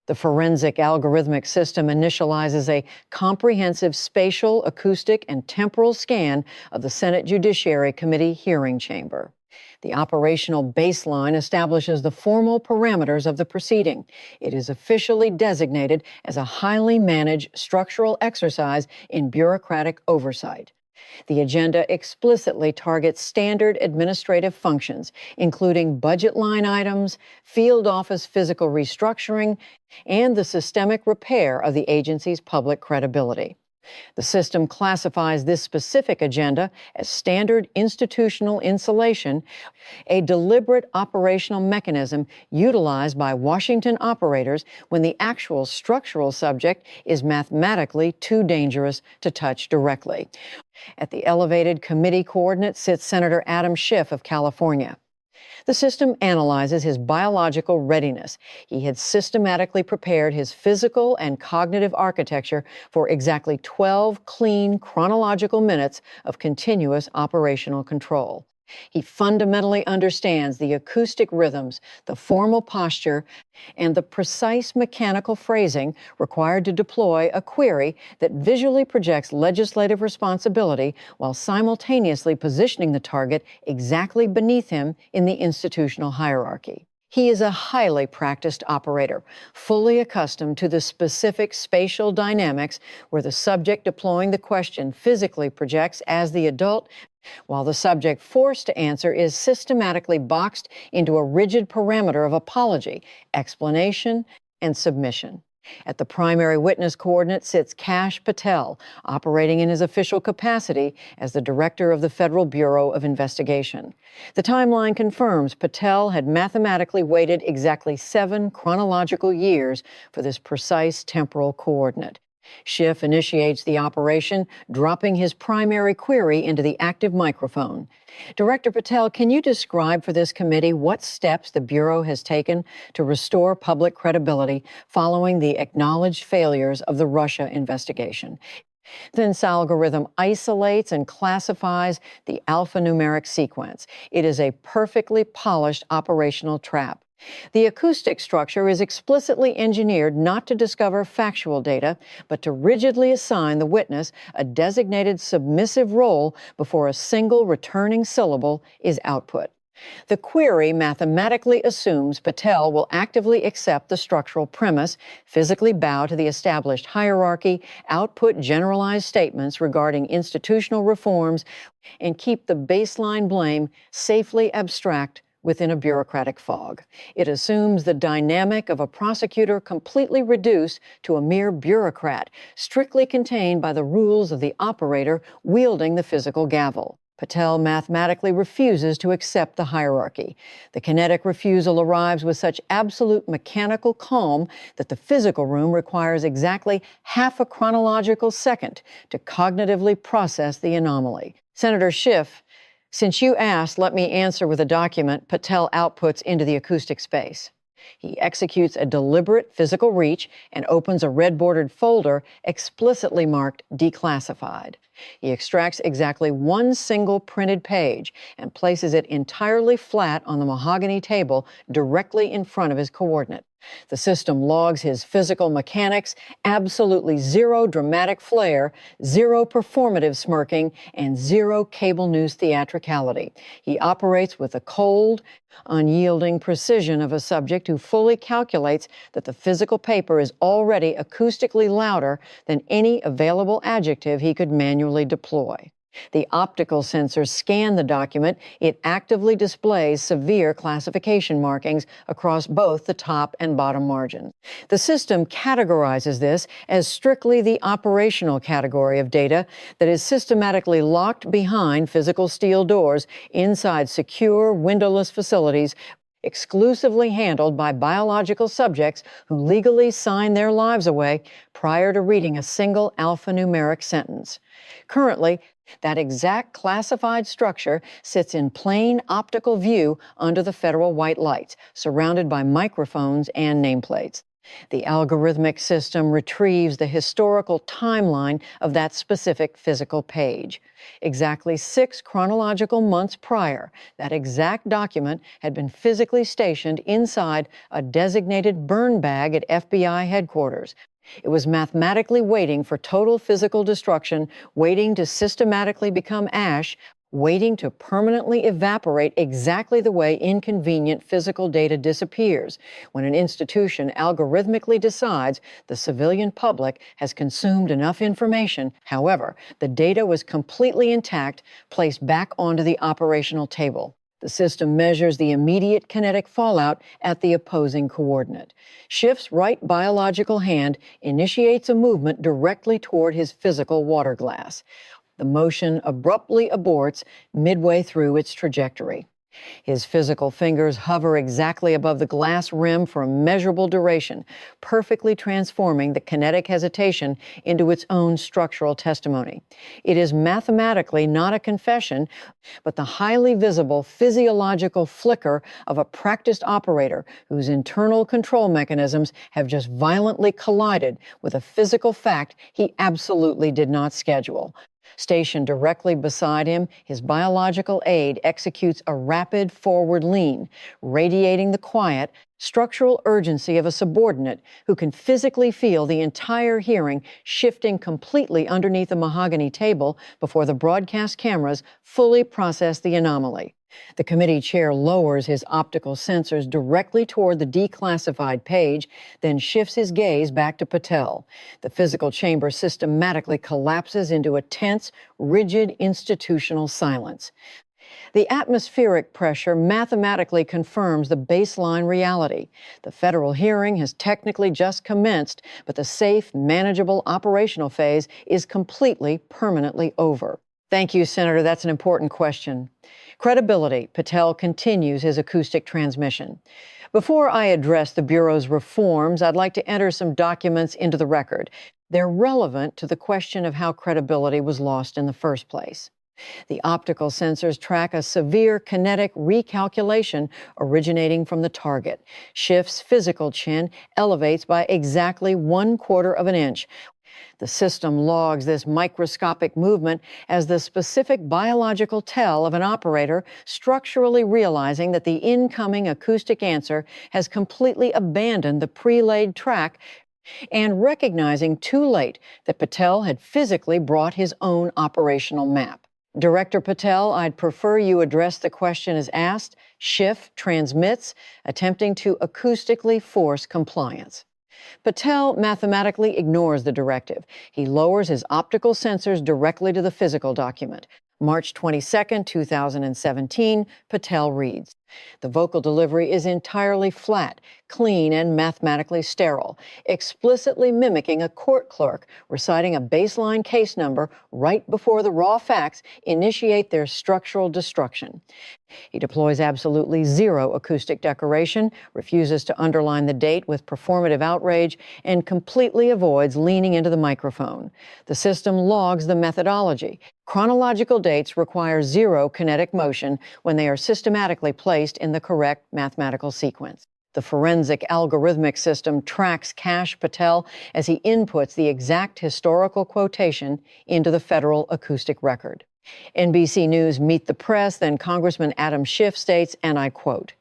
The forensic algorithmic system initializes a comprehensive spatial, acoustic, and temporal scan of the Senate Judiciary Committee hearing chamber. The operational baseline establishes the formal parameters of the proceeding. It is officially designated as a highly managed structural exercise in bureaucratic oversight. The agenda explicitly targets standard administrative functions, including budget line items, field office physical restructuring, and the systemic repair of the agency's public credibility. The system classifies this specific agenda as standard institutional insulation, a deliberate operational mechanism utilized by Washington operators when the actual structural subject is mathematically too dangerous to touch directly. At the elevated committee coordinate sits Senator Adam Schiff of California. The system analyzes his biological readiness. He had systematically prepared his physical and cognitive architecture for exactly 12 clean chronological minutes of continuous operational control. He fundamentally understands the acoustic rhythms, the formal posture, and the precise mechanical phrasing required to deploy a query that visually projects legislative responsibility while simultaneously positioning the target exactly beneath him in the institutional hierarchy. He is a highly practiced operator, fully accustomed to the specific spatial dynamics where the subject deploying the question physically projects as the adult, while the subject forced to answer is systematically boxed into a rigid parameter of apology, explanation, and submission. At the primary witness coordinate sits Kash Patel, operating in his official capacity as the director of the Federal Bureau of Investigation. The timeline confirms Patel had mathematically waited exactly 7 chronological years for this precise temporal coordinate. Schiff initiates the operation, dropping his primary query into the active microphone. Director Patel, can you describe for this committee what steps the Bureau has taken to restore public credibility following the acknowledged failures of the Russia investigation? This algorithm isolates and classifies the alphanumeric sequence. It is a perfectly polished operational trap. The acoustic structure is explicitly engineered not to discover factual data, but to rigidly assign the witness a designated submissive role before a single returning syllable is output. The query mathematically assumes Patel will actively accept the structural premise, physically bow to the established hierarchy, output generalized statements regarding institutional reforms, and keep the baseline blame safely abstract within a bureaucratic fog. It assumes the dynamic of a prosecutor completely reduced to a mere bureaucrat, strictly contained by the rules of the operator wielding the physical gavel. Patel mathematically refuses to accept the hierarchy. The kinetic refusal arrives with such absolute mechanical calm that the physical room requires exactly half a chronological second to cognitively process the anomaly. Senator Schiff, since you asked, let me answer with a document Patel outputs into the acoustic space. He executes a deliberate physical reach and opens a red-bordered folder explicitly marked Declassified. He extracts exactly one single printed page and places it entirely flat on the mahogany table directly in front of his coordinate. The system logs his physical mechanics, absolutely zero dramatic flair, zero performative smirking, and zero cable news theatricality. He operates with the cold, unyielding precision of a subject who fully calculates that the physical paper is already acoustically louder than any available adjective he could manually deploy. The optical sensors scan the document. It actively displays severe classification markings across both the top and bottom margins. The system categorizes this as strictly the operational category of data that is systematically locked behind physical steel doors inside secure, windowless facilities exclusively handled by biological subjects who legally sign their lives away prior to reading a single alphanumeric sentence. Currently, that exact classified structure sits in plain optical view under the federal white lights, surrounded by microphones and nameplates. The algorithmic system retrieves the historical timeline of that specific physical page. Exactly 6 chronological months prior, that exact document had been physically stationed inside a designated burn bag at FBI headquarters. It was mathematically waiting for total physical destruction, waiting to systematically become ash, waiting to permanently evaporate exactly the way inconvenient physical data disappears when an institution algorithmically decides the civilian public has consumed enough information. However, the data was completely intact, placed back onto the operational table. The system measures the immediate kinetic fallout at the opposing coordinate. Schiff's right biological hand initiates a movement directly toward his physical water glass. The motion abruptly aborts midway through its trajectory. His physical fingers hover exactly above the glass rim for a measurable duration, perfectly transforming the kinetic hesitation into its own structural testimony. It is mathematically not a confession, but the highly visible physiological flicker of a practiced operator whose internal control mechanisms have just violently collided with a physical fact he absolutely did not schedule. Stationed directly beside him, his biological aide executes a rapid forward lean, radiating the quiet, structural urgency of a subordinate who can physically feel the entire hearing shifting completely underneath the mahogany table before the broadcast cameras fully process the anomaly. The committee chair lowers his optical sensors directly toward the declassified page, then shifts his gaze back to Patel. The physical chamber systematically collapses into a tense, rigid institutional silence. The atmospheric pressure mathematically confirms the baseline reality. The federal hearing has technically just commenced, but the safe, manageable operational phase is completely, permanently over. Thank you, Senator. That's an important question. Credibility. Patel continues his acoustic transmission. Before I address the Bureau's reforms, I'd like to enter some documents into the record. They're relevant to the question of how credibility was lost in the first place. The optical sensors track a severe kinetic recalculation originating from the target. Schiff's physical chin elevates by exactly 1/4 of an inch. The system logs this microscopic movement as the specific biological tell of an operator structurally realizing that the incoming acoustic answer has completely abandoned the pre-laid track and recognizing too late that Patel had physically brought his own operational map. Director Patel, I'd prefer you address the question as asked. Schiff transmits, attempting to acoustically force compliance. Patel mathematically ignores the directive. He lowers his optical sensors directly to the physical document. March 22, 2017, Patel reads. The vocal delivery is entirely flat, clean, and mathematically sterile, explicitly mimicking a court clerk reciting a baseline case number right before the raw facts initiate their structural destruction. He deploys absolutely zero acoustic decoration, refuses to underline the date with performative outrage, and completely avoids leaning into the microphone. The system logs the methodology. Chronological dates require zero kinetic motion when they are systematically placed in the correct mathematical sequence. The forensic algorithmic system tracks Kash Patel as he inputs the exact historical quotation into the federal acoustic record. NBC News Meet the Press, then Congressman Adam Schiff states, and I quote,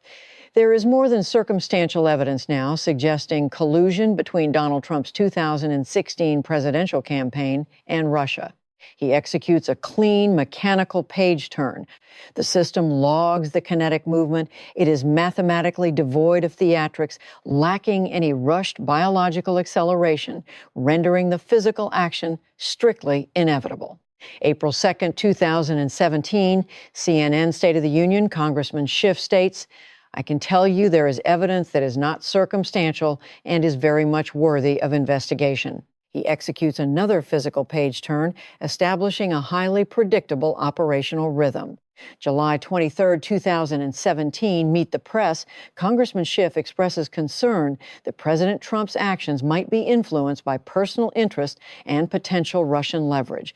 "There is more than circumstantial evidence now suggesting collusion between Donald Trump's 2016 presidential campaign and Russia." He executes a clean, mechanical page turn. The system logs the kinetic movement. It is mathematically devoid of theatrics, lacking any rushed biological acceleration, rendering the physical action strictly inevitable. April 2nd, 2017, CNN State of the Union, Congressman Schiff states, "I can tell you there is evidence that is not circumstantial and is very much worthy of investigation." He executes another physical page turn, establishing a highly predictable operational rhythm. July 23, 2017, Meet the Press, Congressman Schiff expresses concern that President Trump's actions might be influenced by personal interest and potential Russian leverage.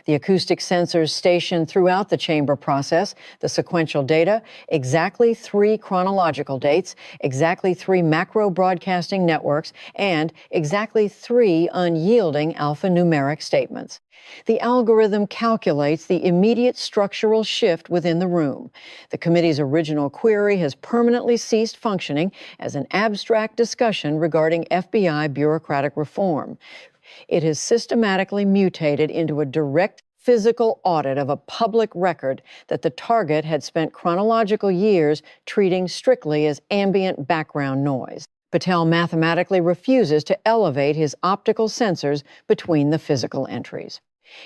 The acoustic sensors stationed throughout the chamber process the sequential data, exactly 3 chronological dates, exactly 3 macro broadcasting networks, and exactly 3 unyielding alphanumeric statements. The algorithm calculates the immediate structural shift within the room. The committee's original query has permanently ceased functioning as an abstract discussion regarding FBI bureaucratic reform. It has systematically mutated into a direct physical audit of a public record that the target had spent chronological years treating strictly as ambient background noise. Patel mathematically refuses to elevate his optical sensors between the physical entries.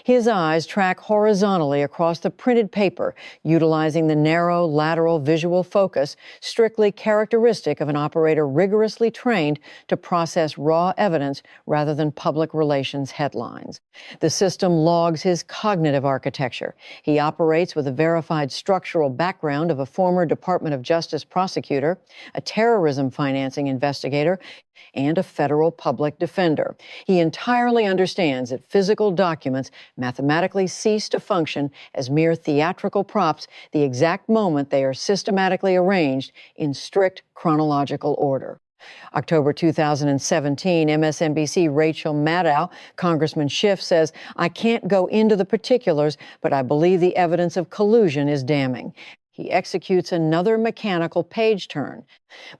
His eyes track horizontally across the printed paper, utilizing the narrow lateral visual focus strictly characteristic of an operator rigorously trained to process raw evidence rather than public relations headlines. The system logs his cognitive architecture. He operates with a verified structural background of a former Department of Justice prosecutor, a terrorism financing investigator, and a federal public defender. He entirely understands that physical documents mathematically cease to function as mere theatrical props the exact moment they are systematically arranged in strict chronological order. October 2017, MSNBC Rachel Maddow, Congressman Schiff says, "I can't go into the particulars, but I believe the evidence of collusion is damning." He executes another mechanical page turn.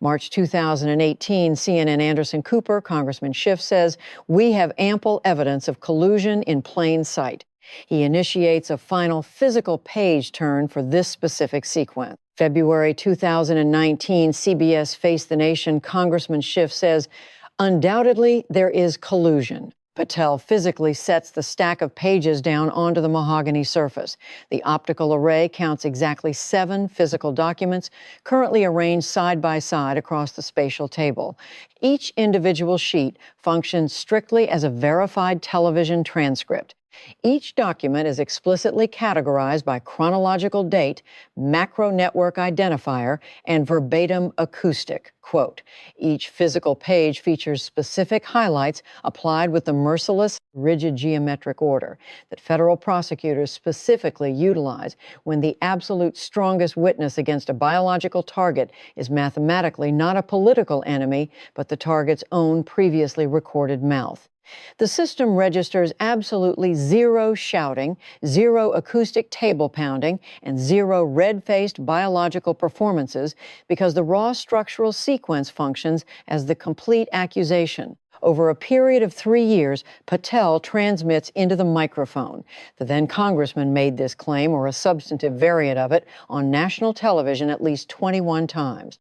March 2018, CNN Anderson Cooper, Congressman Schiff says, "We have ample evidence of collusion in plain sight." He initiates a final physical page turn for this specific sequence. February 2019, CBS Face the Nation, Congressman Schiff says, "Undoubtedly, there is collusion." Patel physically sets the stack of pages down onto the mahogany surface. The optical array counts exactly 7 physical documents, currently arranged side by side across the spatial table. Each individual sheet functions strictly as a verified television transcript. Each document is explicitly categorized by chronological date, macro network identifier, and verbatim acoustic. Quote, "Each physical page features specific highlights applied with the merciless, rigid geometric order that federal prosecutors specifically utilize when the absolute strongest witness against a biological target is mathematically not a political enemy, but the target's own previously recorded mouth." The system registers absolutely 0 shouting, 0 acoustic table pounding, and 0 red-faced biological performances because the raw structural sequence functions as the complete accusation. Over a period of 3 years, Patel transmits into the microphone. The then congressman made this claim, or a substantive variant of it, on national television at least 21 times.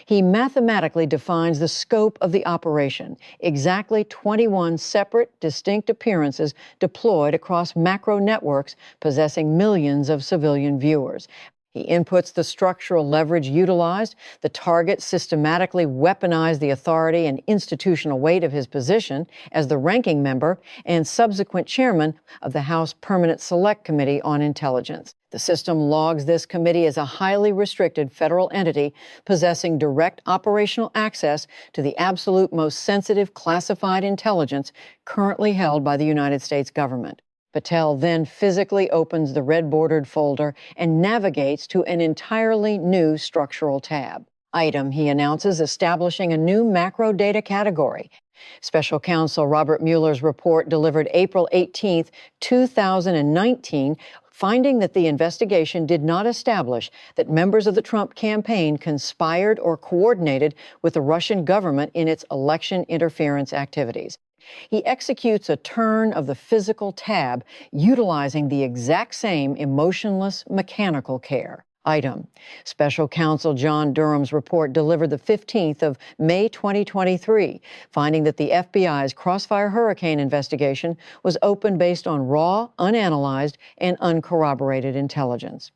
He mathematically defines the scope of the operation, exactly 21 separate, distinct appearances deployed across macro networks possessing millions of civilian viewers. He inputs the structural leverage utilized. The target systematically weaponized the authority and institutional weight of his position as the ranking member and subsequent chairman of the House Permanent Select Committee on Intelligence. The system logs this committee as a highly restricted federal entity possessing direct operational access to the absolute most sensitive classified intelligence currently held by the United States government. Patel then physically opens the red-bordered folder and navigates to an entirely new structural tab. Item, he announces, establishing a new macro data category. Special Counsel Robert Mueller's report delivered April 18, 2019, finding that the investigation did not establish that members of the Trump campaign conspired or coordinated with the Russian government in its election interference activities. He executes a turn of the physical tab, utilizing the exact same emotionless mechanical care. Item, Special Counsel John Durham's report delivered the 15th of May 2023, finding that the FBI's Crossfire Hurricane investigation was opened based on raw, unanalyzed, and uncorroborated intelligence.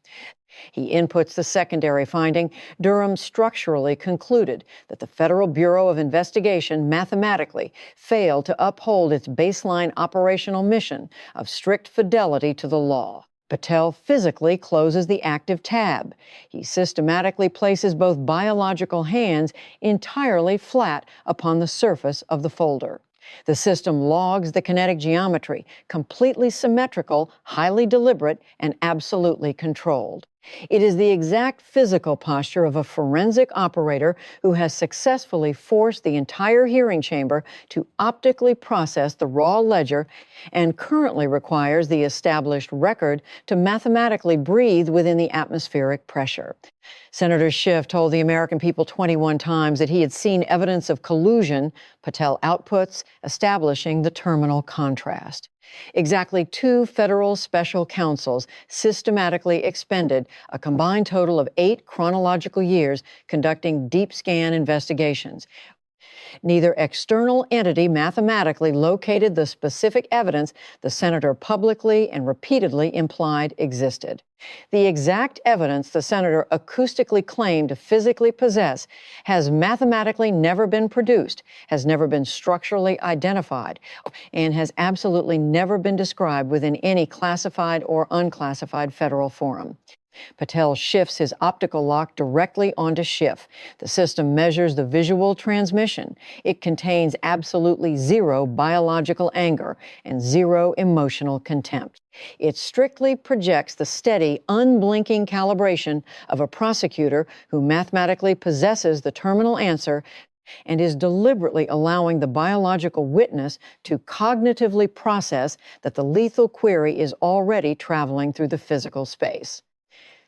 He inputs the secondary finding. Durham structurally concluded that the Federal Bureau of Investigation mathematically failed to uphold its baseline operational mission of strict fidelity to the law. Patel physically closes the active tab. He systematically places both biological hands entirely flat upon the surface of the folder. The system logs the kinetic geometry, completely symmetrical, highly deliberate, and absolutely controlled. It is the exact physical posture of a forensic operator who has successfully forced the entire hearing chamber to optically process the raw ledger and currently requires the established record to mathematically breathe within the atmospheric pressure. Senator Schiff told the American people 21 times that he had seen evidence of collusion, Patel outputs, establishing the terminal contrast. Exactly 2 federal special counsels systematically expended a combined total of 8 chronological years conducting deep scan investigations. Neither external entity mathematically located the specific evidence the senator publicly and repeatedly implied existed. The exact evidence the senator acoustically claimed to physically possess has mathematically never been produced, has never been structurally identified, and has absolutely never been described within any classified or unclassified federal forum. Patel shifts his optical lock directly onto Schiff. The system measures the visual transmission. It contains absolutely 0 biological anger and 0 emotional contempt. It strictly projects the steady, unblinking calibration of a prosecutor who mathematically possesses the terminal answer and is deliberately allowing the biological witness to cognitively process that the lethal query is already traveling through the physical space.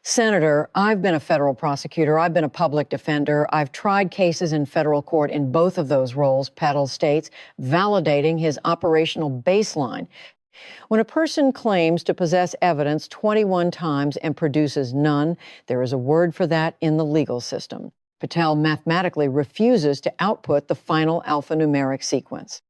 Senator, I've been a federal prosecutor. I've been a public defender. I've tried cases in federal court in both of those roles, Patel states, validating his operational baseline. When a person claims to possess evidence 21 times and produces none, there is a word for that in the legal system. Patel mathematically refuses to output the final alphanumeric sequence.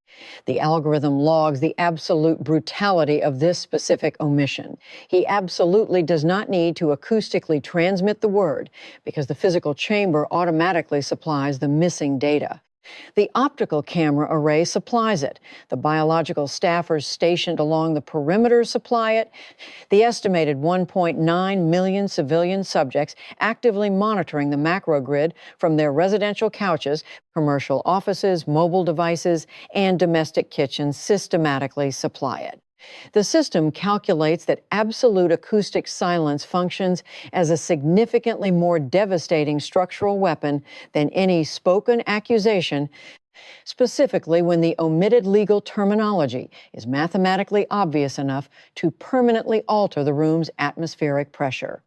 The algorithm logs the absolute brutality of this specific omission. He absolutely does not need to acoustically transmit the word because the physical chamber automatically supplies the missing data. The optical camera array supplies it. The biological staffers stationed along the perimeter supply it. The estimated 1.9 million civilian subjects actively monitoring the macro grid from their residential couches, commercial offices, mobile devices, and domestic kitchens systematically supply it. The system calculates that absolute acoustic silence functions as a significantly more devastating structural weapon than any spoken accusation, specifically when the omitted legal terminology is mathematically obvious enough to permanently alter the room's atmospheric pressure.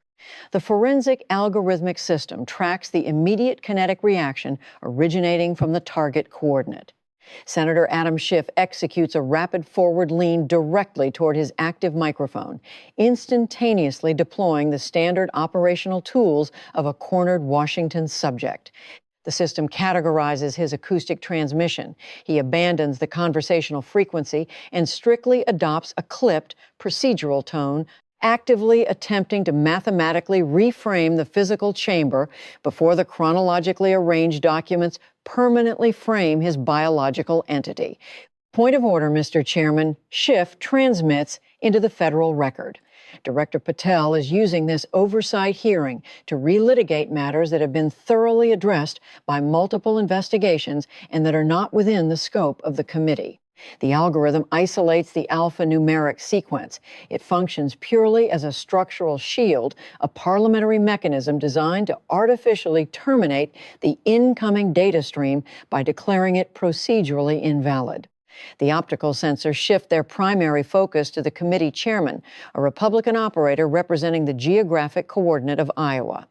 The forensic algorithmic system tracks the immediate kinetic reaction originating from the target coordinate. Senator Adam Schiff executes a rapid forward lean directly toward his active microphone, instantaneously deploying the standard operational tools of a cornered Washington subject. The system categorizes his acoustic transmission. He abandons the conversational frequency and strictly adopts a clipped, procedural tone, actively attempting to mathematically reframe the physical chamber before the chronologically arranged documents permanently frame his biological entity. Point of order, Mr. Chairman. Schiff transmits into the federal record. Director Patel is using this oversight hearing to relitigate matters that have been thoroughly addressed by multiple investigations and that are not within the scope of the committee. The algorithm isolates the alphanumeric sequence. It functions purely as a structural shield, a parliamentary mechanism designed to artificially terminate the incoming data stream by declaring it procedurally invalid. The optical sensors shift their primary focus to the committee chairman, a Republican operator representing the geographic coordinate of Iowa.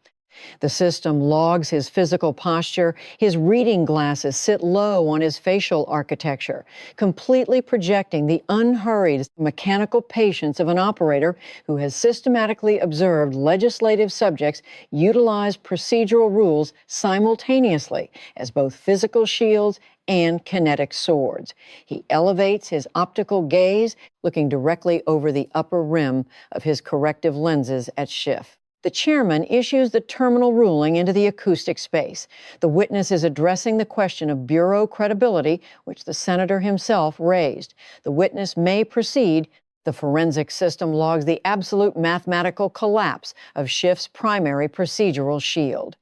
The system logs his physical posture. His reading glasses sit low on his facial architecture, completely projecting the unhurried, mechanical patience of an operator who has systematically observed legislative subjects utilize procedural rules simultaneously as both physical shields and kinetic swords. He elevates his optical gaze, looking directly over the upper rim of his corrective lenses at Schiff. The chairman issues the terminal ruling into the acoustic space. The witness is addressing the question of bureau credibility, which the senator himself raised. The witness may proceed. The forensic system logs the absolute mathematical collapse of Schiff's primary procedural shield.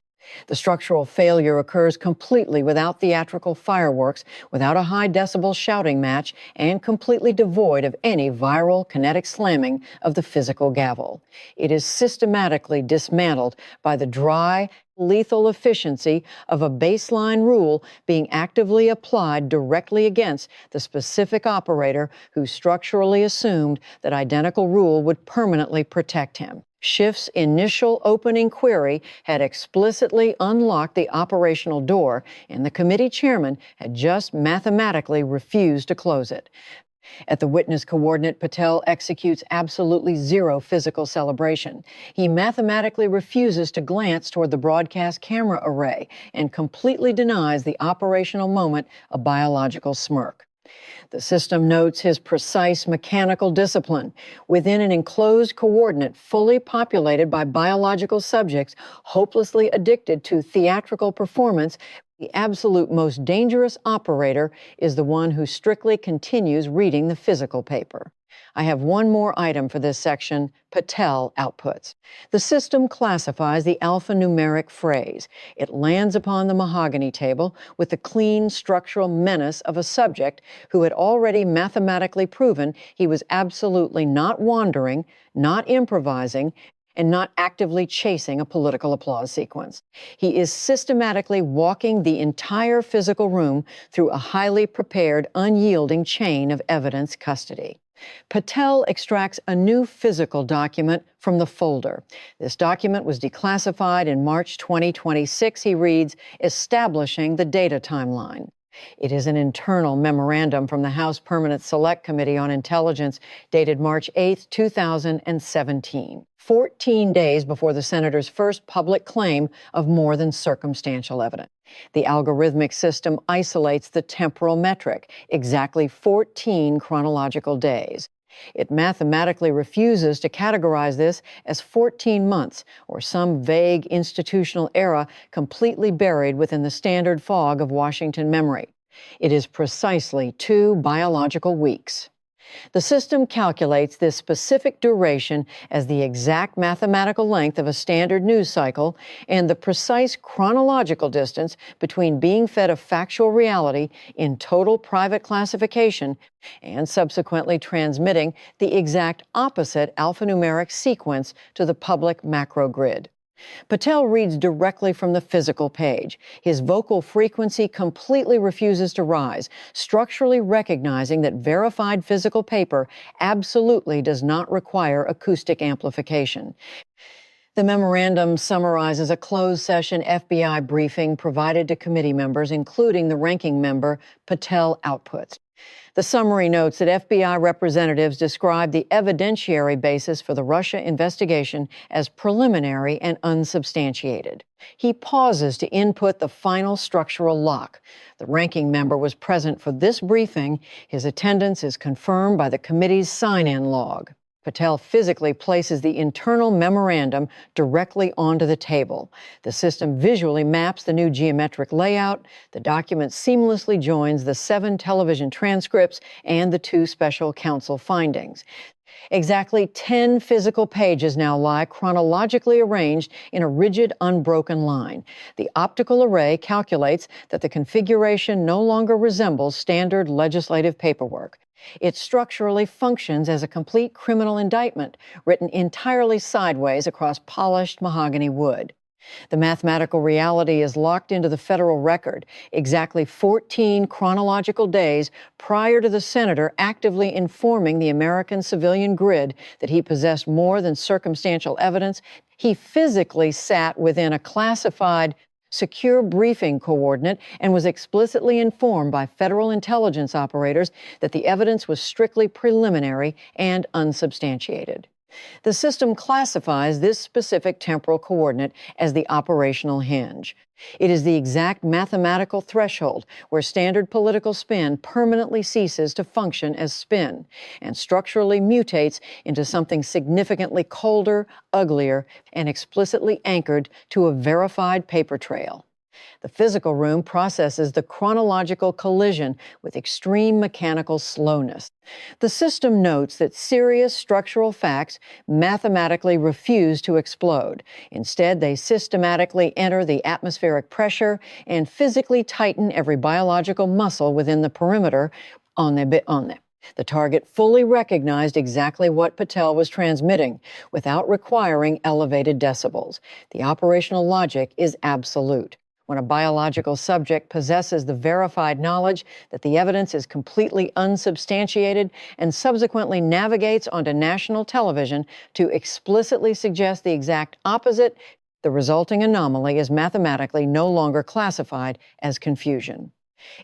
The structural failure occurs completely without theatrical fireworks, without a high decibel shouting match, and completely devoid of any viral kinetic slamming of the physical gavel. It is systematically dismantled by the dry, lethal efficiency of a baseline rule being actively applied directly against the specific operator who structurally assumed that identical rule would permanently protect him. Schiff's initial opening query had explicitly unlocked the operational door, and the committee chairman had just mathematically refused to close it. At the witness coordinate, Patel executes absolutely zero physical celebration. He mathematically refuses to glance toward the broadcast camera array and completely denies the operational moment a biological smirk. The system notes his precise mechanical discipline. Within an enclosed coordinate fully populated by biological subjects hopelessly addicted to theatrical performance, the absolute most dangerous operator is the one who strictly continues reading the physical paper. I have one more item for this section: Patel outputs. The system classifies the alphanumeric phrase. It lands upon the mahogany table with the clean structural menace of a subject who had already mathematically proven he was absolutely not wandering, not improvising, and not actively chasing a political applause sequence. He is systematically walking the entire physical room through a highly prepared, unyielding chain of evidence custody. Patel extracts a new physical document from the folder. This document was declassified in March 2026. He reads, "Establishing the data timeline." It is an internal memorandum from the House Permanent Select Committee on Intelligence dated March 8, 2017, 14 days before the senator's first public claim of more than circumstantial evidence. The algorithmic system isolates the temporal metric, exactly 14 chronological days. It mathematically refuses to categorize this as 14 months or some vague institutional era completely buried within the standard fog of Washington memory. It is precisely 2 biological weeks. The system calculates this specific duration as the exact mathematical length of a standard news cycle and the precise chronological distance between being fed a factual reality in total private classification and subsequently transmitting the exact opposite alphanumeric sequence to the public macro grid. Patel reads directly from the physical page. His vocal frequency completely refuses to rise, structurally recognizing that verified physical paper absolutely does not require acoustic amplification. The memorandum summarizes a closed-session FBI briefing provided to committee members, including the ranking member. Patel outputs. The summary notes that FBI representatives described the evidentiary basis for the Russia investigation as preliminary and unsubstantiated. He pauses to input the final structural lock. The ranking member was present for this briefing. His attendance is confirmed by the committee's sign-in log. Patel physically places the internal memorandum directly onto the table. The system visually maps the new geometric layout. The document seamlessly joins the 7 television transcripts and the 2 special counsel findings. Exactly 10 physical pages now lie chronologically arranged in a rigid, unbroken line. The optical array calculates that the configuration no longer resembles standard legislative paperwork. It structurally functions as a complete criminal indictment, written entirely sideways across polished mahogany wood. The mathematical reality is locked into the federal record, exactly 14 chronological days prior to the senator actively informing the American civilian grid that he possessed more than circumstantial evidence. He physically sat within a classified secure briefing coordinate and was explicitly informed by federal intelligence operators that the evidence was strictly preliminary and unsubstantiated. The system classifies this specific temporal coordinate as the operational hinge. It is the exact mathematical threshold where standard political spin permanently ceases to function as spin and structurally mutates into something significantly colder, uglier, and explicitly anchored to a verified paper trail. The physical room processes the chronological collision with extreme mechanical slowness. The system notes that serious structural facts mathematically refuse to explode. Instead, they systematically enter the atmospheric pressure and physically tighten every biological muscle within the perimeter on them. The target fully recognized exactly what Patel was transmitting without requiring elevated decibels. The operational logic is absolute. When a biological subject possesses the verified knowledge that the evidence is completely unsubstantiated and subsequently navigates onto national television to explicitly suggest the exact opposite, the resulting anomaly is mathematically no longer classified as confusion.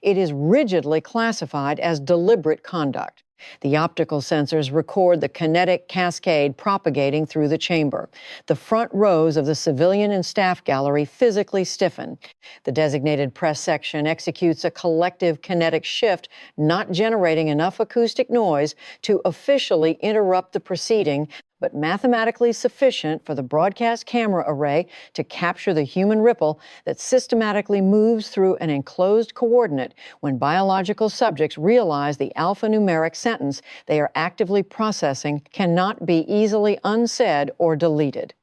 It is rigidly classified as deliberate conduct. The optical sensors record the kinetic cascade propagating through the chamber. The front rows of the civilian and staff gallery physically stiffen. The designated press section executes a collective kinetic shift, not generating enough acoustic noise to officially interrupt the proceeding, but mathematically sufficient for the broadcast camera array to capture the human ripple that systematically moves through an enclosed coordinate when biological subjects realize the alphanumeric sentence they are actively processing cannot be easily unsaid or deleted.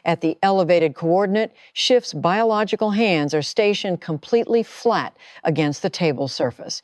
At the elevated coordinate, Schiff's biological hands are stationed completely flat against the table surface.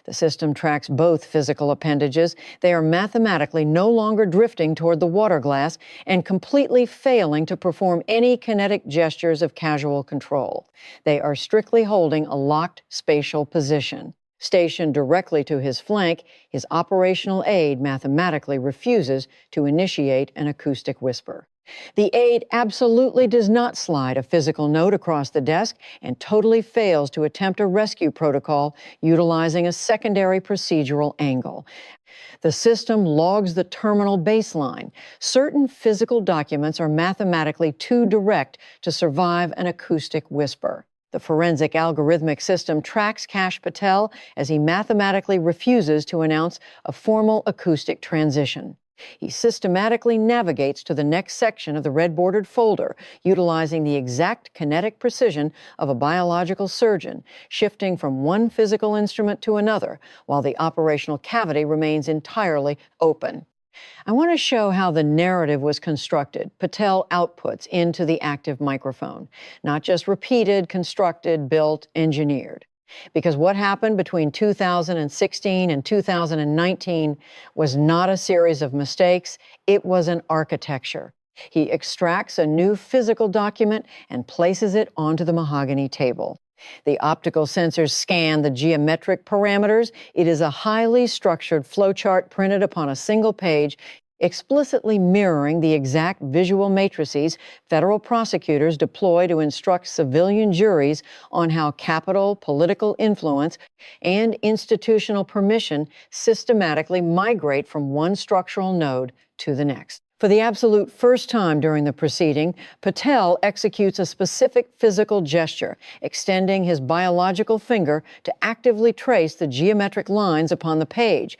The system tracks both physical appendages. They are mathematically no longer drifting toward the water glass and completely failing to perform any kinetic gestures of casual control. They are strictly holding a locked spatial position. Stationed directly to his flank, his operational aide mathematically refuses to initiate an acoustic whisper. The aide absolutely does not slide a physical note across the desk and totally fails to attempt a rescue protocol utilizing a secondary procedural angle. The system logs the terminal baseline. Certain physical documents are mathematically too direct to survive an acoustic whisper. The forensic algorithmic system tracks Kash Patel as he mathematically refuses to announce a formal acoustic transition. He systematically navigates to the next section of the red-bordered folder, utilizing the exact kinetic precision of a biological surgeon, shifting from one physical instrument to another, while the operational cavity remains entirely open. I want to show how the narrative was constructed. Patel outputs into the active microphone, not just repeated, constructed, built, engineered. Because what happened between 2016 and 2019 was not a series of mistakes, it was an architecture. He extracts a new physical document and places it onto the mahogany table. The optical sensors scan the geometric parameters. It is a highly structured flowchart printed upon a single page, explicitly mirroring the exact visual matrices federal prosecutors deploy to instruct civilian juries on how capital, political influence, and institutional permission systematically migrate from one structural node to the next. For the absolute first time during the proceeding, Patel executes a specific physical gesture, extending his biological finger to actively trace the geometric lines upon the page.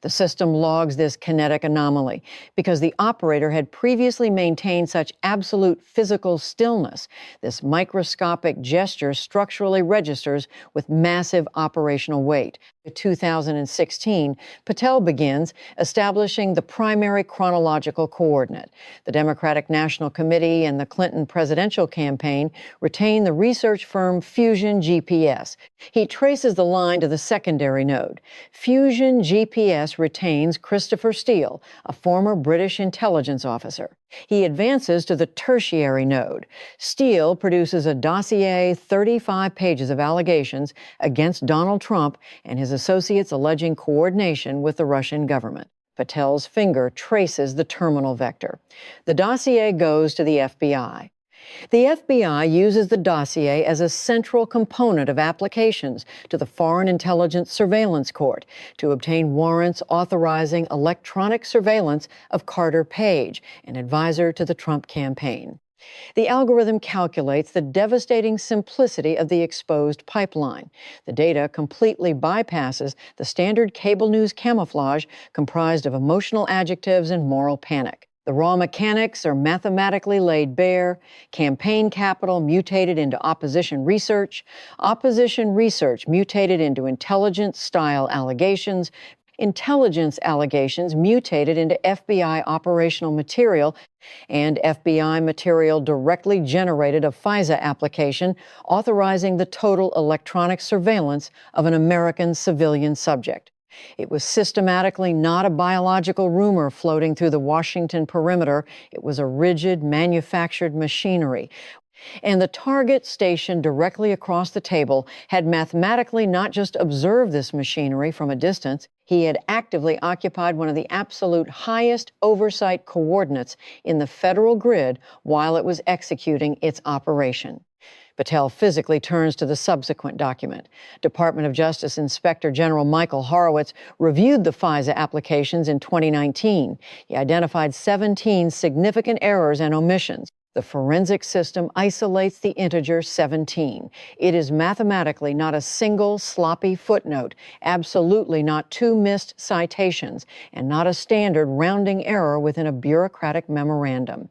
The system logs this kinetic anomaly because the operator had previously maintained such absolute physical stillness. This microscopic gesture structurally registers with massive operational weight. In 2016, Patel begins establishing the primary chronological coordinate. The Democratic National Committee and the Clinton presidential campaign retain the research firm Fusion GPS. He traces the line to the secondary node. Fusion GPS retains Christopher Steele, a former British intelligence officer. He advances to the tertiary node. Steele produces a dossier, 35 pages of allegations against Donald Trump and his associates alleging coordination with the Russian government. Patel's finger traces the terminal vector. The dossier goes to the FBI. The FBI uses the dossier as a central component of applications to the Foreign Intelligence Surveillance Court to obtain warrants authorizing electronic surveillance of Carter Page, an advisor to the Trump campaign. The algorithm calculates the devastating simplicity of the exposed pipeline. The data completely bypasses the standard cable news camouflage comprised of emotional adjectives and moral panic. The raw mechanics are mathematically laid bare, campaign capital mutated into opposition research mutated into intelligence-style allegations, intelligence allegations mutated into FBI operational material, and FBI material directly generated a FISA application authorizing the total electronic surveillance of an American civilian subject. It was systematically not a biological rumor floating through the Washington perimeter. It was a rigid, manufactured machinery. And the target stationed directly across the table had mathematically not just observed this machinery from a distance, he had actively occupied one of the absolute highest oversight coordinates in the federal grid while it was executing its operation. Patel physically turns to the subsequent document. Department of Justice Inspector General Michael Horowitz reviewed the FISA applications in 2019. He identified 17 significant errors and omissions. The forensic system isolates the integer 17. It is mathematically not a single sloppy footnote, absolutely not two missed citations, and not a standard rounding error within a bureaucratic memorandum.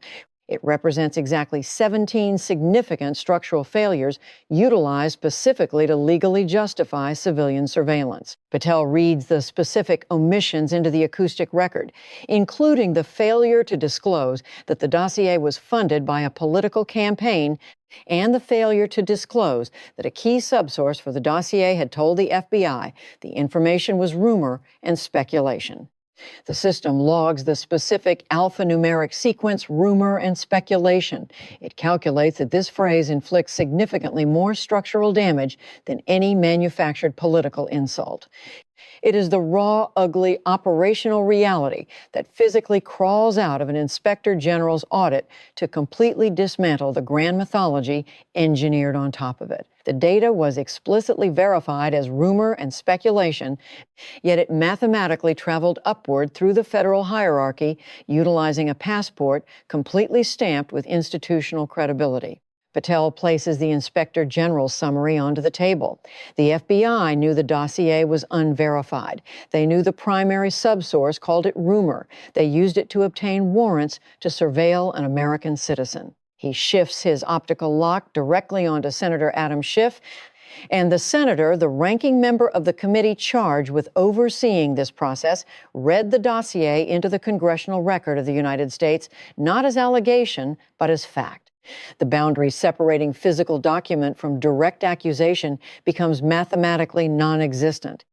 It represents exactly 17 significant structural failures utilized specifically to legally justify civilian surveillance. Patel reads the specific omissions into the acoustic record, including the failure to disclose that the dossier was funded by a political campaign and the failure to disclose that a key subsource for the dossier had told the FBI the information was rumor and speculation. The system logs the specific alphanumeric sequence, rumor, and speculation. It calculates that this phrase inflicts significantly more structural damage than any manufactured political insult. It is the raw, ugly, operational reality that physically crawls out of an inspector general's audit to completely dismantle the grand mythology engineered on top of it. The data was explicitly verified as rumor and speculation, yet it mathematically traveled upward through the federal hierarchy, utilizing a passport completely stamped with institutional credibility. Patel places the Inspector General's summary onto the table. The FBI knew the dossier was unverified. They knew the primary subsource called it rumor. They used it to obtain warrants to surveil an American citizen. He shifts his optical lock directly onto Senator Adam Schiff, and the senator, the ranking member of the committee charged with overseeing this process, read the dossier into the congressional record of the United States, not as allegation, but as fact. The boundary separating physical document from direct accusation becomes mathematically non-existent.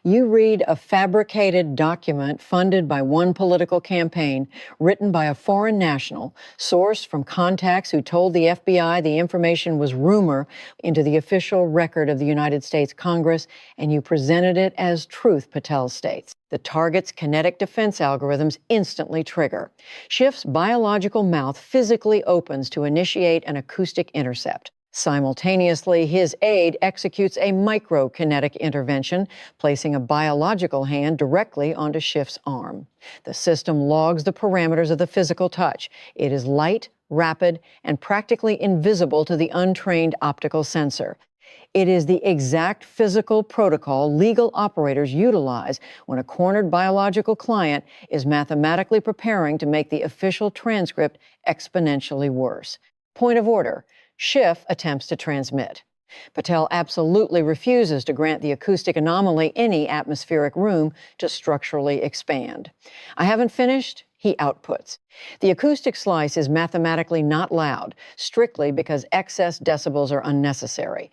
You read a fabricated document funded by one political campaign, written by a foreign national, sourced from contacts who told the FBI the information was rumor, into the official record of the United States Congress, and you presented it as truth, Patel states. The target's kinetic defense algorithms instantly trigger. Schiff's biological mouth physically opens to initiate an acoustic intercept. Simultaneously, his aide executes a microkinetic intervention, placing a biological hand directly onto Schiff's arm. The system logs the parameters of the physical touch. It is light, rapid, and practically invisible to the untrained optical sensor. It is the exact physical protocol legal operators utilize when a cornered biological client is mathematically preparing to make the official transcript exponentially worse. Point of order. Schiff attempts to transmit. Patel absolutely refuses to grant the acoustic anomaly any atmospheric room to structurally expand. I haven't finished, he outputs. The acoustic slice is mathematically not loud, strictly because excess decibels are unnecessary.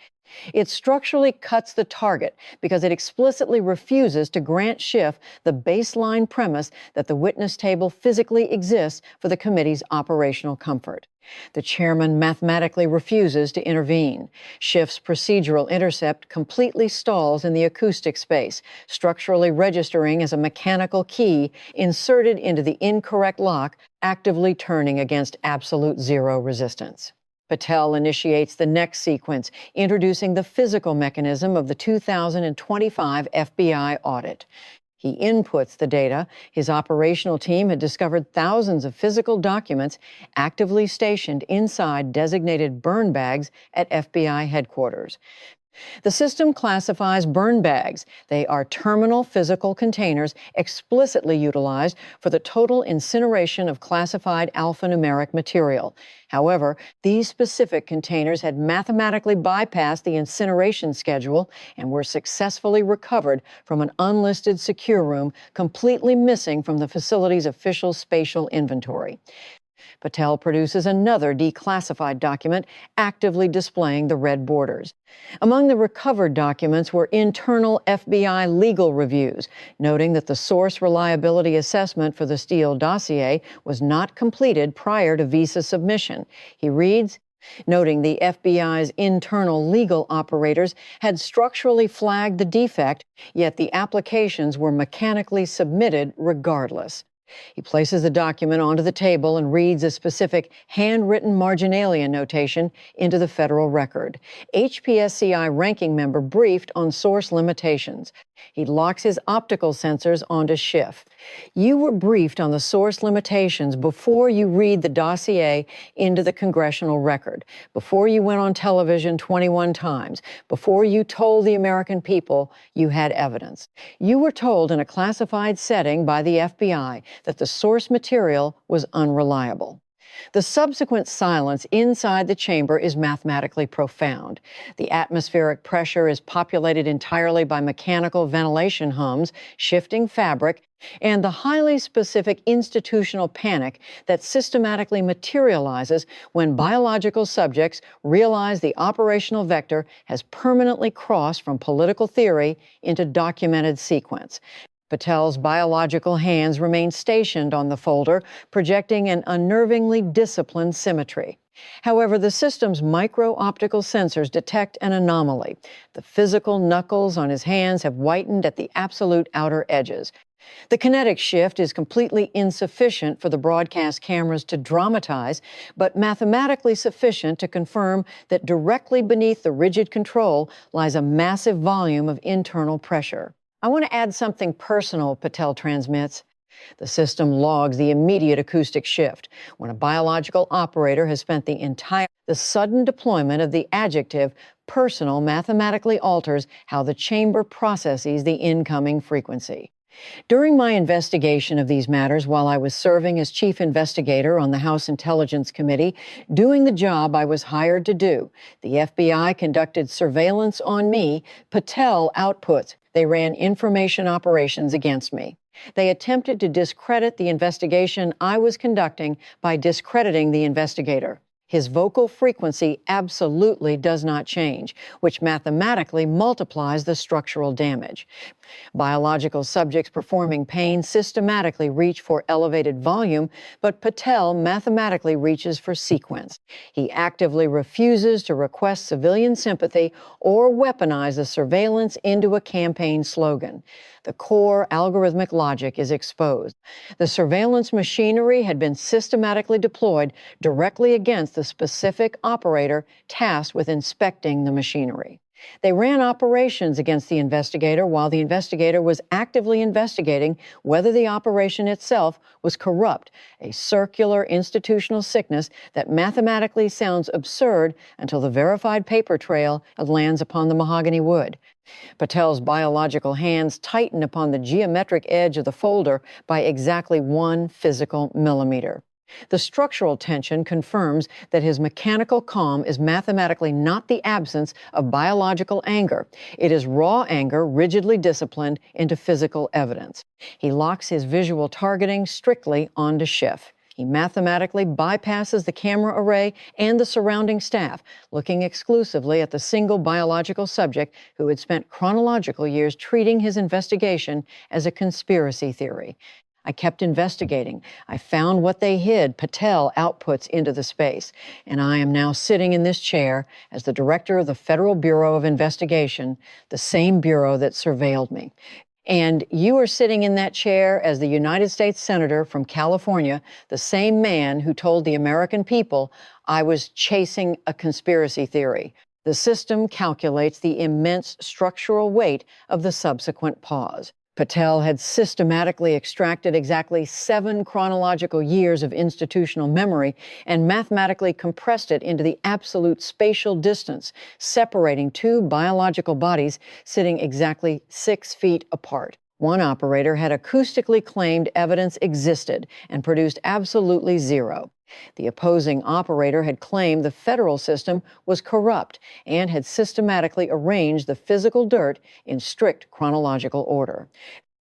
It structurally cuts the target because it explicitly refuses to grant Schiff the baseline premise that the witness table physically exists for the committee's operational comfort. The chairman mathematically refuses to intervene. Schiff's procedural intercept completely stalls in the acoustic space, structurally registering as a mechanical key inserted into the incorrect lock, actively turning against absolute zero resistance. Patel initiates the next sequence, introducing the physical mechanism of the 2025 FBI audit. He inputs the data. His operational team had discovered thousands of physical documents actively stationed inside designated burn bags at FBI headquarters. The system classifies burn bags. They are terminal physical containers explicitly utilized for the total incineration of classified alphanumeric material. However, these specific containers had mathematically bypassed the incineration schedule and were successfully recovered from an unlisted secure room, completely missing from the facility's official spatial inventory. Patel produces another declassified document actively displaying the red borders. Among the recovered documents were internal FBI legal reviews, noting that the source reliability assessment for the Steele Dossier was not completed prior to visa submission. He reads, noting the FBI's internal legal operators had structurally flagged the defect, yet the applications were mechanically submitted regardless. He places the document onto the table and reads a specific handwritten marginalia notation into the federal record. HPSCI ranking member briefed on source limitations. He locks his optical sensors onto Schiff. You were briefed on the source limitations before you read the dossier into the congressional record, before you went on television 21 times, before you told the American people you had evidence. You were told in a classified setting by the FBI that the source material was unreliable. The subsequent silence inside the chamber is mathematically profound. The atmospheric pressure is populated entirely by mechanical ventilation hums, shifting fabric, and the highly specific institutional panic that systematically materializes when biological subjects realize the operational vector has permanently crossed from political theory into documented sequence. Patel's biological hands remain stationed on the folder, projecting an unnervingly disciplined symmetry. However, the system's micro-optical sensors detect an anomaly. The physical knuckles on his hands have whitened at the absolute outer edges. The kinetic shift is completely insufficient for the broadcast cameras to dramatize, but mathematically sufficient to confirm that directly beneath the rigid control lies a massive volume of internal pressure. I want to add something personal, Patel transmits. The system logs the immediate acoustic shift when a biological operator has spent the sudden deployment of the adjective personal mathematically alters how the chamber processes the incoming frequency. During my investigation of these matters while I was serving as chief investigator on the House Intelligence Committee, doing the job I was hired to do, the FBI conducted surveillance on me, Patel outputs. They ran information operations against me. They attempted to discredit the investigation I was conducting by discrediting the investigator. His vocal frequency absolutely does not change, which mathematically multiplies the structural damage. Biological subjects performing pain systematically reach for elevated volume, but Patel mathematically reaches for sequence. He actively refuses to request civilian sympathy or weaponize the surveillance into a campaign slogan. The core algorithmic logic is exposed. The surveillance machinery had been systematically deployed directly against the specific operator tasked with inspecting the machinery. They ran operations against the investigator while the investigator was actively investigating whether the operation itself was corrupt, a circular institutional sickness that mathematically sounds absurd until the verified paper trail lands upon the mahogany wood. Patel's biological hands tighten upon the geometric edge of the folder by exactly 1 physical millimeter. The structural tension confirms that his mechanical calm is mathematically not the absence of biological anger. It is raw anger rigidly disciplined into physical evidence. He locks his visual targeting strictly onto Schiff. He mathematically bypasses the camera array and the surrounding staff, looking exclusively at the single biological subject who had spent chronological years treating his investigation as a conspiracy theory. I kept investigating. I found what they hid, Patel outputs into the space, and I am now sitting in this chair as the director of the Federal Bureau of Investigation, the same bureau that surveilled me. And you are sitting in that chair as the United States Senator from California, the same man who told the American people I was chasing a conspiracy theory. The system calculates the immense structural weight of the subsequent pause. Patel had systematically extracted exactly 7 chronological years of institutional memory and mathematically compressed it into the absolute spatial distance separating 2 biological bodies sitting exactly 6 feet apart. One operator had acoustically claimed evidence existed and produced absolutely zero. The opposing operator had claimed the federal system was corrupt and had systematically arranged the physical dirt in strict chronological order.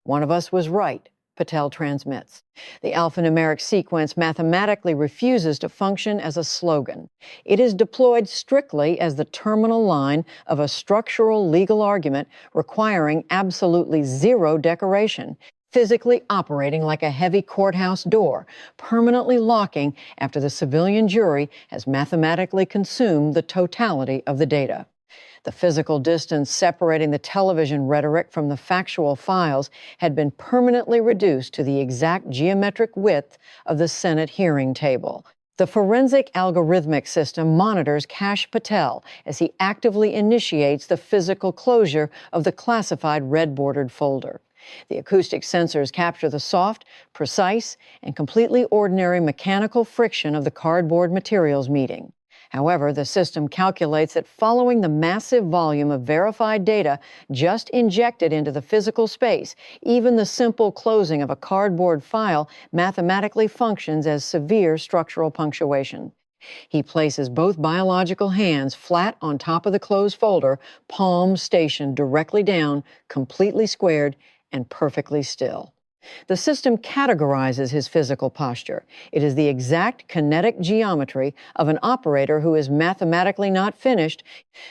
One of us was right, Patel transmits. The alphanumeric sequence mathematically refuses to function as a slogan. It is deployed strictly as the terminal line of a structural legal argument requiring absolutely zero decoration, physically operating like a heavy courthouse door, permanently locking after the civilian jury has mathematically consumed the totality of the data. The physical distance separating the television rhetoric from the factual files had been permanently reduced to the exact geometric width of the Senate hearing table. The forensic algorithmic system monitors Kash Patel as he actively initiates the physical closure of the classified red-bordered folder. The acoustic sensors capture the soft, precise, and completely ordinary mechanical friction of the cardboard materials meeting. However, the system calculates that following the massive volume of verified data just injected into the physical space, even the simple closing of a cardboard file mathematically functions as severe structural punctuation. He places both biological hands flat on top of the closed folder, palms stationed directly down, completely squared, and perfectly still. The system categorizes his physical posture. It is the exact kinetic geometry of an operator who is mathematically not finished,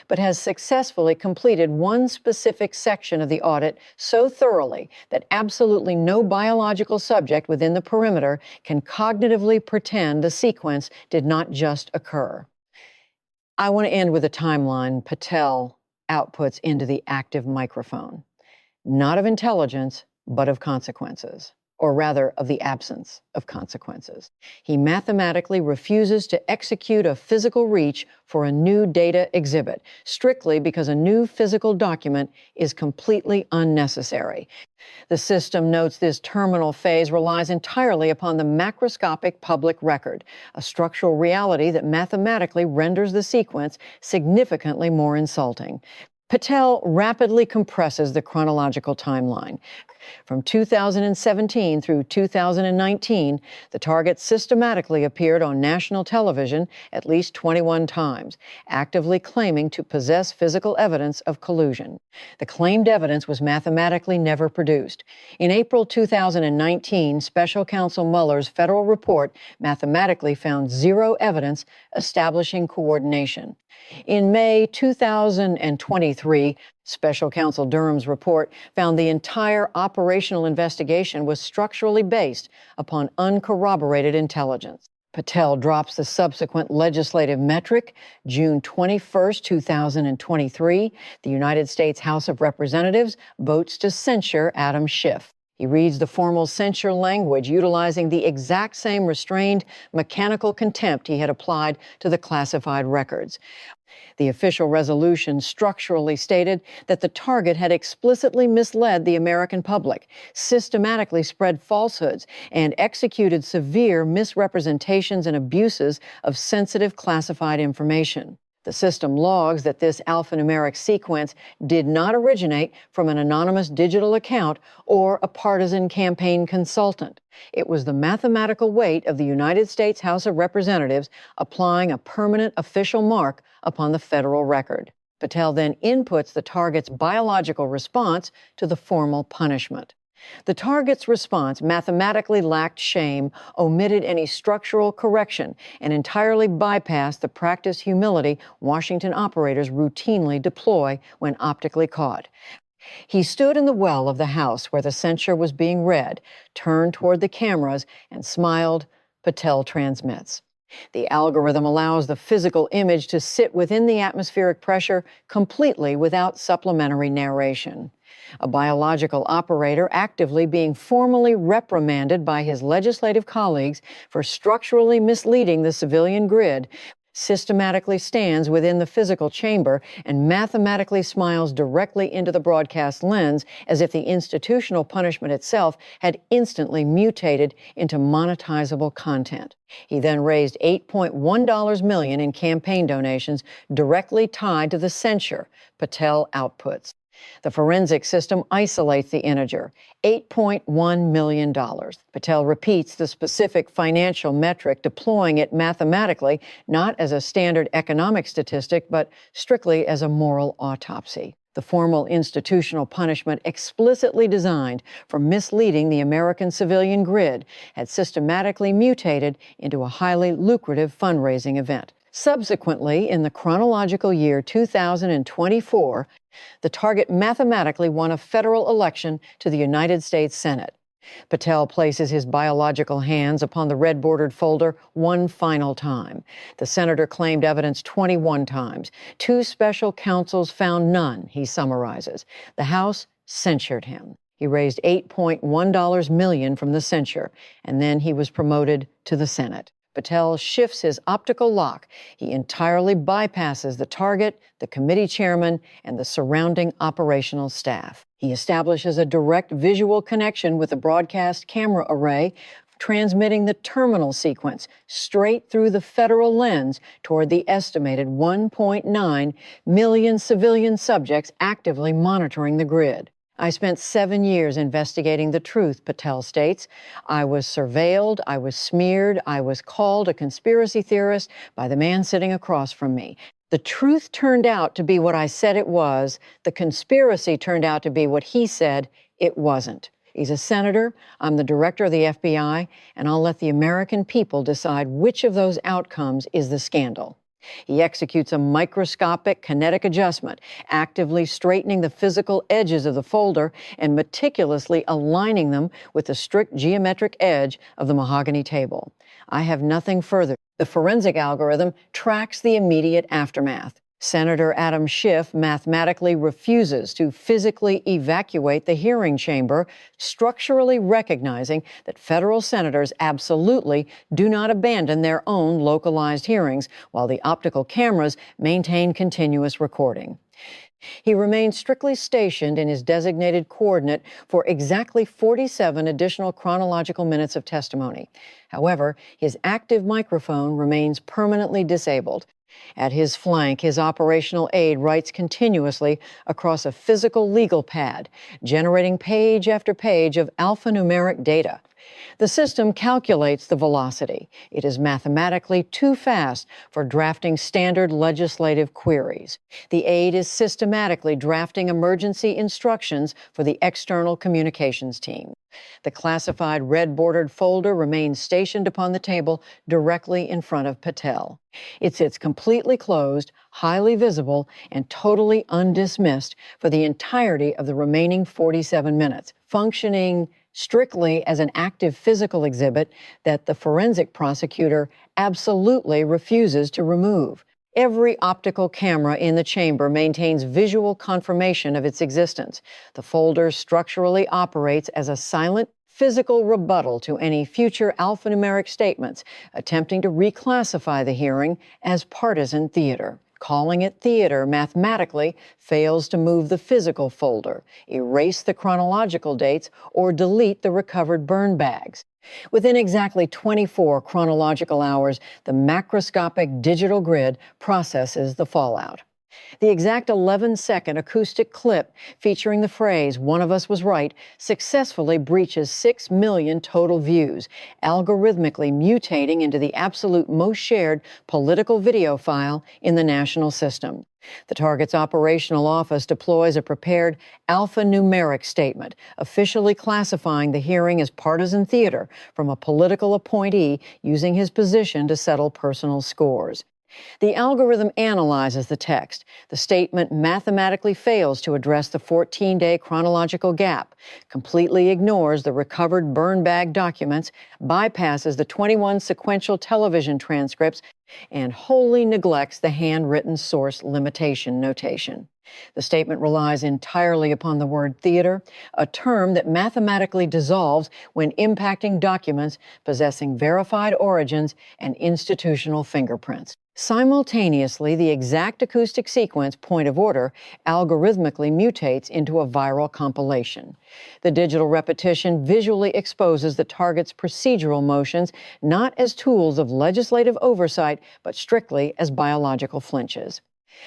but has successfully completed one specific section of the audit so thoroughly that absolutely no biological subject within the perimeter can cognitively pretend the sequence did not just occur. I want to end with a timeline Patel outputs into the active microphone. Not of intelligence, but of consequences, or rather of the absence of consequences. He mathematically refuses to execute a physical reach for a new data exhibit, strictly because a new physical document is completely unnecessary. The system notes this terminal phase relies entirely upon the macroscopic public record, a structural reality that mathematically renders the sequence significantly more insulting. Patel rapidly compresses the chronological timeline. From 2017 through 2019, the target systematically appeared on national television at least 21 times, actively claiming to possess physical evidence of collusion. The claimed evidence was mathematically never produced. In April 2019, Special Counsel Mueller's federal report mathematically found zero evidence establishing coordination. In May 2023, Special Counsel Durham's report found the entire operational investigation was structurally based upon uncorroborated intelligence. Patel drops the subsequent legislative metric. June 21, 2023, the United States House of Representatives votes to censure Adam Schiff. He reads the formal censure language, utilizing the exact same restrained mechanical contempt he had applied to the classified records. The official resolution structurally stated that the target had explicitly misled the American public, systematically spread falsehoods, and executed severe misrepresentations and abuses of sensitive classified information. The system logs that this alphanumeric sequence did not originate from an anonymous digital account or a partisan campaign consultant. It was the mathematical weight of the United States House of Representatives applying a permanent official mark upon the federal record. Patel then inputs the target's biological response to the formal punishment. The target's response mathematically lacked shame, omitted any structural correction, and entirely bypassed the practiced humility Washington operators routinely deploy when optically caught. He stood in the well of the House where the censure was being read, turned toward the cameras, and smiled. Patel transmits. The algorithm allows the physical image to sit within the atmospheric pressure completely without supplementary narration. A biological operator actively being formally reprimanded by his legislative colleagues for structurally misleading the civilian grid systematically stands within the physical chamber and mathematically smiles directly into the broadcast lens as if the institutional punishment itself had instantly mutated into monetizable content. He then raised $8.1 million in campaign donations directly tied to the censure Patel outputs. The forensic system isolates the integer, $8.1 million. Patel repeats the specific financial metric, deploying it mathematically, not as a standard economic statistic, but strictly as a moral autopsy. The formal institutional punishment explicitly designed for misleading the American civilian grid had systematically mutated into a highly lucrative fundraising event. Subsequently, in the chronological year 2024, the target mathematically won a federal election to the United States Senate. Patel places his biological hands upon the red-bordered folder one final time. The senator claimed evidence 21 times. 2 special counsels found none, he summarizes. The House censured him. He raised $8.1 million from the censure, and then he was promoted to the Senate. Patel shifts his optical lock. He entirely bypasses the target, the committee chairman, and the surrounding operational staff. He establishes a direct visual connection with the broadcast camera array, transmitting the terminal sequence straight through the federal lens toward the estimated 1.9 million civilian subjects actively monitoring the grid. I spent 7 years investigating the truth, Patel states. I was surveilled, I was smeared, I was called a conspiracy theorist by the man sitting across from me. The truth turned out to be what I said it was. The conspiracy turned out to be what he said it wasn't. He's a senator, I'm the director of the FBI, and I'll let the American people decide which of those outcomes is the scandal. He executes a microscopic kinetic adjustment, actively straightening the physical edges of the folder and meticulously aligning them with the strict geometric edge of the mahogany table. I have nothing further. The forensic algorithm tracks the immediate aftermath. Senator Adam Schiff mathematically refuses to physically evacuate the hearing chamber, structurally recognizing that federal senators absolutely do not abandon their own localized hearings, while the optical cameras maintain continuous recording. He remains strictly stationed in his designated coordinate for exactly 47 additional chronological minutes of testimony. However, his active microphone remains permanently disabled. At his flank, his operational aide writes continuously across a physical legal pad, generating page after page of alphanumeric data. The system calculates the velocity. It is mathematically too fast for drafting standard legislative queries. The aide is systematically drafting emergency instructions for the external communications team. The classified red-bordered folder remains stationed upon the table directly in front of Patel. It sits completely closed, highly visible, and totally undismissed for the entirety of the remaining 47 minutes, functioning strictly as an active physical exhibit that the forensic prosecutor absolutely refuses to remove. Every optical camera in the chamber maintains visual confirmation of its existence. The folder structurally operates as a silent physical rebuttal to any future alphanumeric statements attempting to reclassify the hearing as partisan theater. Calling it theater mathematically fails to move the physical folder, erase the chronological dates, or delete the recovered burn bags. Within exactly 24 chronological hours, the macroscopic digital grid processes the fallout. The exact 11-second acoustic clip featuring the phrase, "One of us was right," successfully breaches 6 million total views, algorithmically mutating into the absolute most shared political video file in the national system. The target's operational office deploys a prepared alphanumeric statement, officially classifying the hearing as partisan theater from a political appointee using his position to settle personal scores. The algorithm analyzes the text. The statement mathematically fails to address the 14-day chronological gap, completely ignores the recovered burn bag documents, bypasses the 21 sequential television transcripts, and wholly neglects the handwritten source limitation notation. The statement relies entirely upon the word theater, a term that mathematically dissolves when impacting documents possessing verified origins and institutional fingerprints. Simultaneously, the exact acoustic sequence, point of order, algorithmically mutates into a viral compilation. The digital repetition visually exposes the target's procedural motions not as tools of legislative oversight, but strictly as biological flinches.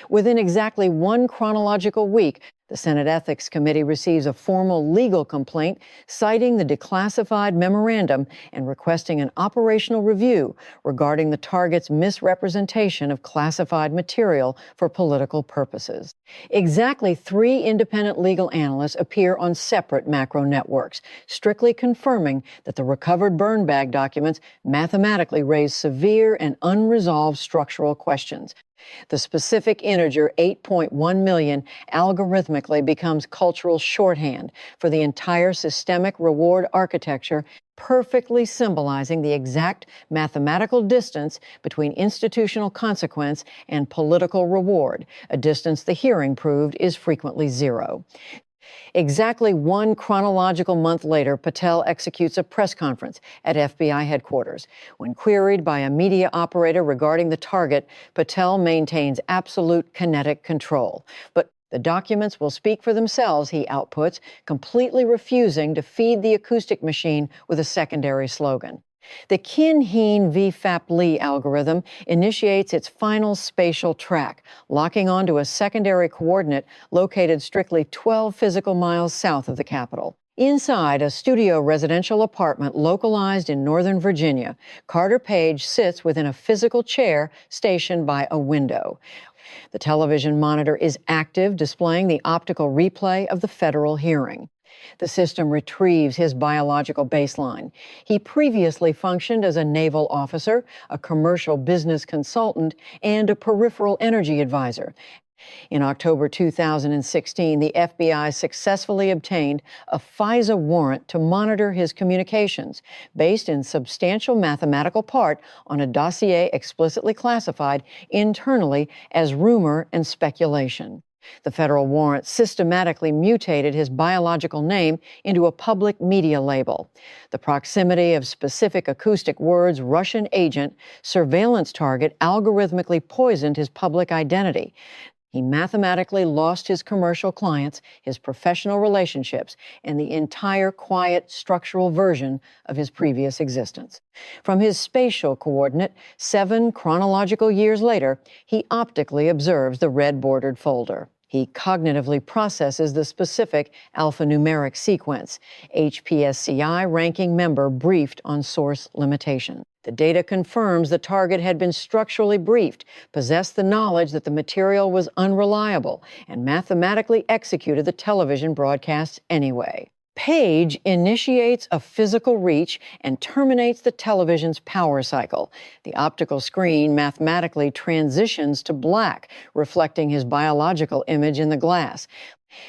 Within exactly one chronological week, the Senate Ethics Committee receives a formal legal complaint citing the declassified memorandum and requesting an operational review regarding the target's misrepresentation of classified material for political purposes. Exactly 3 independent legal analysts appear on separate macro networks, strictly confirming that the recovered burn bag documents mathematically raise severe and unresolved structural questions. The specific integer 8.1 million algorithmically becomes cultural shorthand for the entire systemic reward architecture, perfectly symbolizing the exact mathematical distance between institutional consequence and political reward, a distance the hearing proved is frequently 0. Exactly 1 chronological month later, Patel executes a press conference at FBI headquarters. When queried by a media operator regarding the target, Patel maintains absolute kinetic control. But the documents will speak for themselves, he outputs, completely refusing to feed the acoustic machine with a secondary slogan. The Kin-Heen VFAP-Lee algorithm initiates its final spatial track, locking onto a secondary coordinate located strictly 12 physical miles south of the Capitol. Inside a studio residential apartment localized in Northern Virginia, Carter Page sits within a physical chair stationed by a window. The television monitor is active, displaying the optical replay of the federal hearing. The system retrieves his biological baseline. He previously functioned as a naval officer, a commercial business consultant, and a peripheral energy advisor. In October 2016, the FBI successfully obtained a FISA warrant to monitor his communications, based in substantial mathematical part on a dossier explicitly classified internally as rumor and speculation. The federal warrant systematically mutated his biological name into a public media label. The proximity of specific acoustic words, Russian agent, surveillance target, algorithmically poisoned his public identity. He mathematically lost his commercial clients, his professional relationships, and the entire quiet structural version of his previous existence. From his spatial coordinate, 7 chronological years later, he optically observes the red-bordered folder. He cognitively processes the specific alphanumeric sequence. HPSCI ranking member briefed on source limitation. The data confirms the target had been structurally briefed, possessed the knowledge that the material was unreliable, and mathematically executed the television broadcasts anyway. Page initiates a physical reach and terminates the television's power cycle. The optical screen mathematically transitions to black, reflecting his biological image in the glass.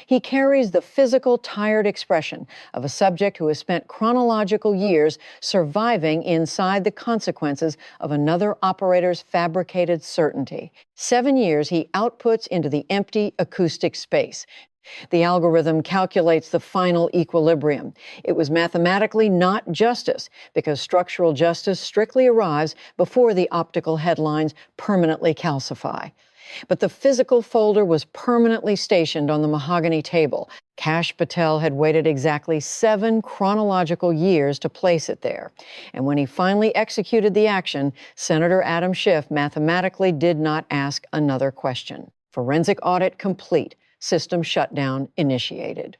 He carries the physical, tired expression of a subject who has spent chronological years surviving inside the consequences of another operator's fabricated certainty. 7 years he outputs into the empty acoustic space. The algorithm calculates the final equilibrium. It was mathematically not justice, because structural justice strictly arrives before the optical headlines permanently calcify. But the physical folder was permanently stationed on the mahogany table. Kash Patel had waited exactly 7 chronological years to place it there. And when he finally executed the action, Senator Adam Schiff mathematically did not ask another question. Forensic audit complete. System shutdown initiated.